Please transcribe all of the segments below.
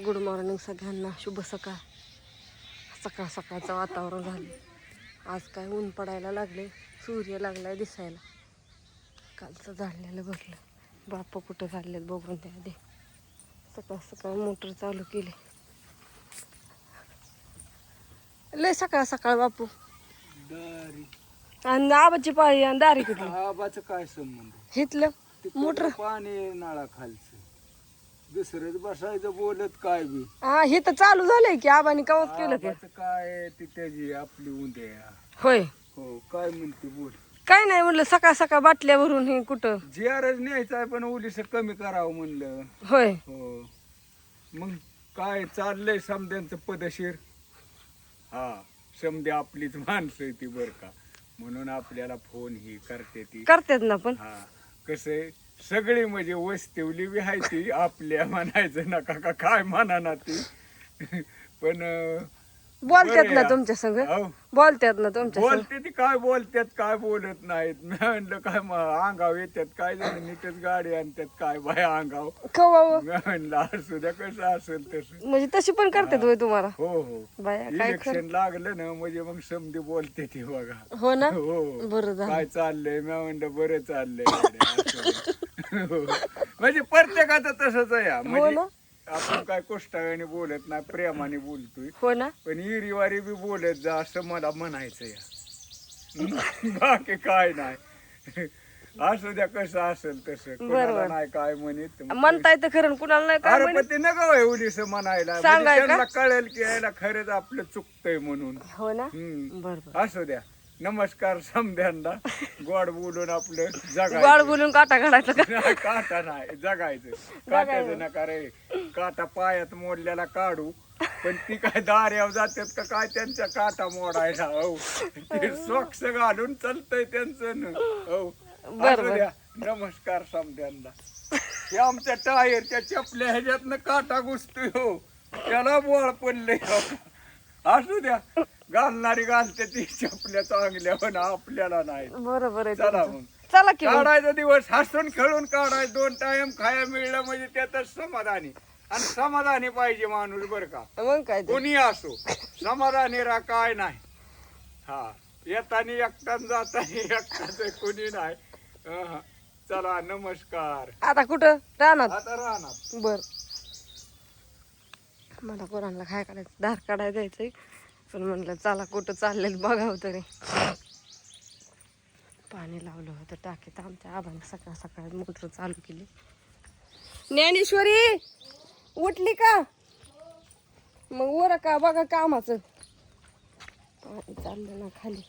Good morning सगळ्यांना, शुभ सकाळ. सकाळ सकाळचं वातावरण झालं. आज काय ऊन पडायला लागले, सूर्य लागलाय दिसायला. कालचं झाडलेलं भरलं. बापू कुठं चाललेत बघून त्या आधी. सकाळ सकाळ मोटर चालू केली. लय सकाळ सकाळ बापू. आणि आबाची पाळी आणि दारी कुठली? आबाचं काय संबंध? हिथलं मोटर पाणी नाळा खालचं दुसरंच बसायचं बोलत काय बी. हा हे तर चालू झालंय की आबानी कवच केलं ते. आबाचं काय ती त्याची आपली उद्या. होय हो काय म्हणते बोल. काय नाही म्हणलं, सकाळ सकाळ बाटल्या भरून हे कुठं. जीआरच न्यायचं आहे पण उलीस कमी करावं म्हणलं. होय हो मग काय चाललंय समद्यांचं पदशीर. हा समधी आपलीच माणसं ती बर का, म्हणून आपल्याला फोन ही करते ती. करतात ना पण. हा कसं सगळी म्हणजे वस्तीवली बी आहे ती आपल्या म्हणायचं नका का काय म्हणा ना ती. पण बोलतात ना बरं तुमच्या संग, हो. बोलतात ना तुमच्या संग. बोलते ती काय बोलतात काय बोलत नाहीत. मी म्हणलं काय अंगाव येतात काय जण नीटच गाडी आणतात काय बाया अंगाव. कवा व? मी म्हणलं असू द्या कसं असेल तसं. म्हणजे तशी पण करतात होय तुम्हाला? हो हो बाया काय इलेक्शन लागलं ना म्हणजे मग समधी बोलते ती बघा. हो ना. हो बरं झालं. काय चाललंय मी म्हणलं बरं चाललंय. हो. म्हणजे प्रत्येकाचं तसंच आहे हा. हो म्हणजे ना. आपण काय कोष्टाळ्याने बोलत नाही, प्रेमाने बोलतोय. हो ना. पण इरीवारी बी बोलत जा असं मला म्हणायचं या. बाकी काय नाही. असू द्या कसं असेल तसं. कोणाला नाही काय म्हणत. म्हणताय तर खरं, कुणाला नाही काय अरे म्हणत. पण ते नका होय उलीस म्हणायला. म्हणजे सांगाय का? त्यांना कळेल की यायला खरंच आपलं चुकतंय म्हणून. हो ना. हम्म. बरोबर. असू द्या. नमस्कार समध्यांना. गोड बोलून आपलं गोड जगायचं. बोलून काटा काढायचा का? नाही, काटा नाही जगायचं. काट्याचं नका रे. काटा पायात मोडल्याला काढू पण ती काय दार्यावर जातात का काय त्यांच्या काटा मोडायला. हो ते सॉक्स घालून चालतंय त्यांचं न. हो असू द्या. नमस्कार समध्यांना. हे आमच्या टायरच्या चपल्या ह्याच्यातनं काटा घुसतोय. हो त्याला बोळ पडले. असू द्या. घालणारी घालते ती चपल्या चांगल्या पण आपल्याला नाही. बरोबर आहे चला तुमचं. मग चला की मग. काढायचा दिवस हसून खेळून काढायचं. 2 टाइम खाया मिळलं म्हणजे त्यातच समाधानी. आणि समाधानी पाहिजे माणूस बर का. मग काय ते. कोणी असो समाधानी राहा काय नाही. हा येतानी एकटाच जातानी एकटाच कोणी नाही. चला नमस्कार. आता कुठं राहणार? आता राहणार. बर. मला पोरांना काय काढायचं, धार काढायला जायचंय. पण म्हणलं चला कुठं चाललेलं बघावं तरी. पाणी लावलं होतं टाकीत. आमच्या आबाने सकाळ सकाळ मोटर चालू केली. ज्ञानेश्वरी उठली का? मग वर का बघा कामाचं. पाणी चाललं ना खाली.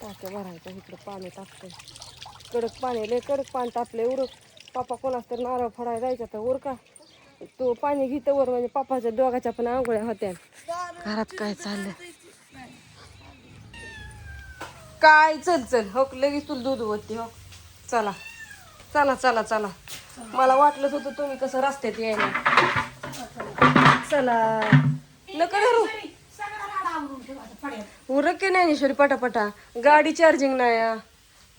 टाक्या भरायचं इकडं पाणी टाकतंय. कडक पाणी लय कडक पाणी तापलंय. उरक पप्पा कोणाच तर नारळ फोडायला जायचं तर वर का तो पाणी घेतं वर. म्हणजे पप्पाच्या दोघाच्या पण आंघोळ्या होत्या. घरात काय चाललंय काय? चल चल हो लगेच तुला दूध होती. हो चला चला चला चला. मला वाटलंच होतं तुम्ही कसं रस्त्यात यायला. चला नका धरू. उरक की ज्ञानेश्वरी पटापटा. गाडी चार्जिंग नाही.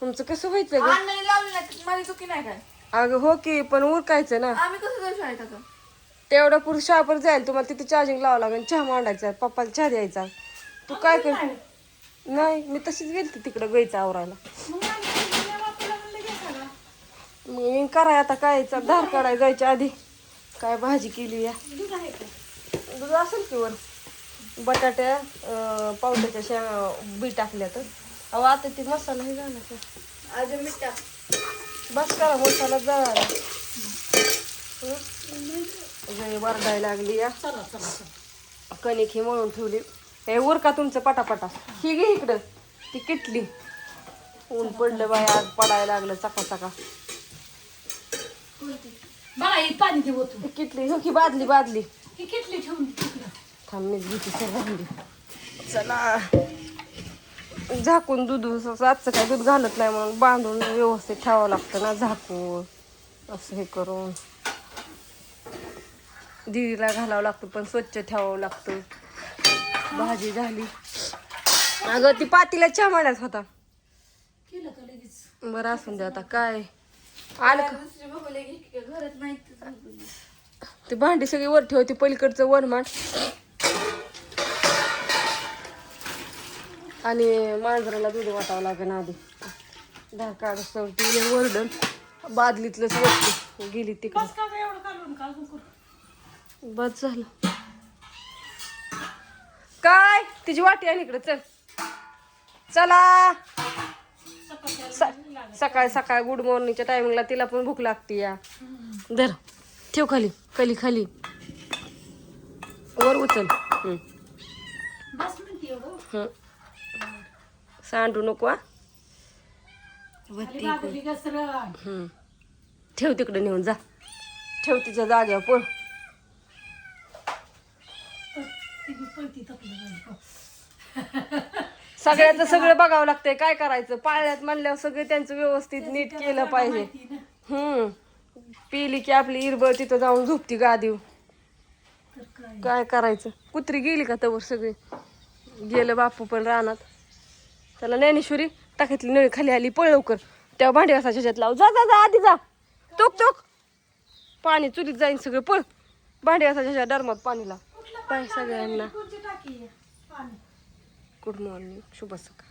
तुमचं कसं व्हायचं ग? माझी चुकी नाही काय. अगं हो की पण उरकायचं ना. आम्ही कसं जाऊ शाळेत? तेवढा पुरुष शाळेवर जाईल. तुम्हाला तिथे चार्जिंग लावावं लागेल. चहा मांडायचा, पप्पाला चहा द्यायचा. तू काय कर. नाही मी तशीच गेलते तिकडं गायचं आवरायला. मग कराय आता काय धार काढाय जायच्या आधी काय भाजी केली या. दूध असेल की वर. बटाट्या पावट्याच्या शेंगा बी टाकल्या तर. अहो आता ती मसाला हे झाला का अजून मीठ टाक. बस करा मसाला जळाला. वरडायला लागली या. कणिक ही मळून ठेवली. हे वर का तुमचं पटापटा. ही घे इकडं ती किटली. ऊन पडलं बाय आज पडायला लागलं चका चका. पाणी दे ओतून. किटली हो की बादली बादली. ही किटली ठेवून थांब मी घेते सर्वांनी. चला झाकून दूध आजचं काय दूध घालत नाही म्हणून बांधून व्यवस्थित ठेवावं लागतं ना झाकून. असं हे करून दिवीला घालावं लागतं पण स्वच्छ ठेवावं लागतं. भाजी झाली. अगं ती पातीला चहा मांडायचा होता. केलं का लगेच? तीच बरं असून दे आता काय आलं का दुसरी बघले की घरात नाही ते भांडी सगळी वर ठेवते पलीकडचं वरमाट आणि मांजराला दूध वाटावं लागेल आधी धार काढत वरडण बादलीतलंच वरती गेली तिकडे का एवढं काढून का अजून करू बस झालं काय तिची वाटी आहे इकडे चल चला सकाळी सकाळी गुड मॉर्निंगच्या टायमिंगला तिला पण भूक लागते या धर ठेव खाली खाली खाली वर उचल बस म्हणते एवढं सांडू नको हा खाली बाजूली घसरण. ठेव तिकडे नेऊन जा ठेव तिच्या जाग्यावर पळ ती बी पळती तपलं. सगळ्याचं सगळं बघावं लागतंय काय करायचं पाळण्यात म्हणल्यावर सगळं त्यांचं व्यवस्थित नीट केलं पाहिजे माहिती ना. पिली की आपली इरबळ तिथं जाऊन झोपती गादीव तर काय काय करायचं कुत्री गेली का तवर सगळी गेलं बापू पण रानात त्याला ज्ञानेश्वरी टाकीतली नळी खाली आली पळ लवकर तेव्हा भांडी घासायच्या ह्याच्यात लाव जा जा जा आधी जा टोक टोक पाणी चुलीत जाईन सगळं पळ भांडी घासायच्या ह्याच्यात डरमात पाणी लाव पाय सगळ्यांना कोणती टाकी आहे? पाणी गुड मॉर्निंग शुभ सकाळ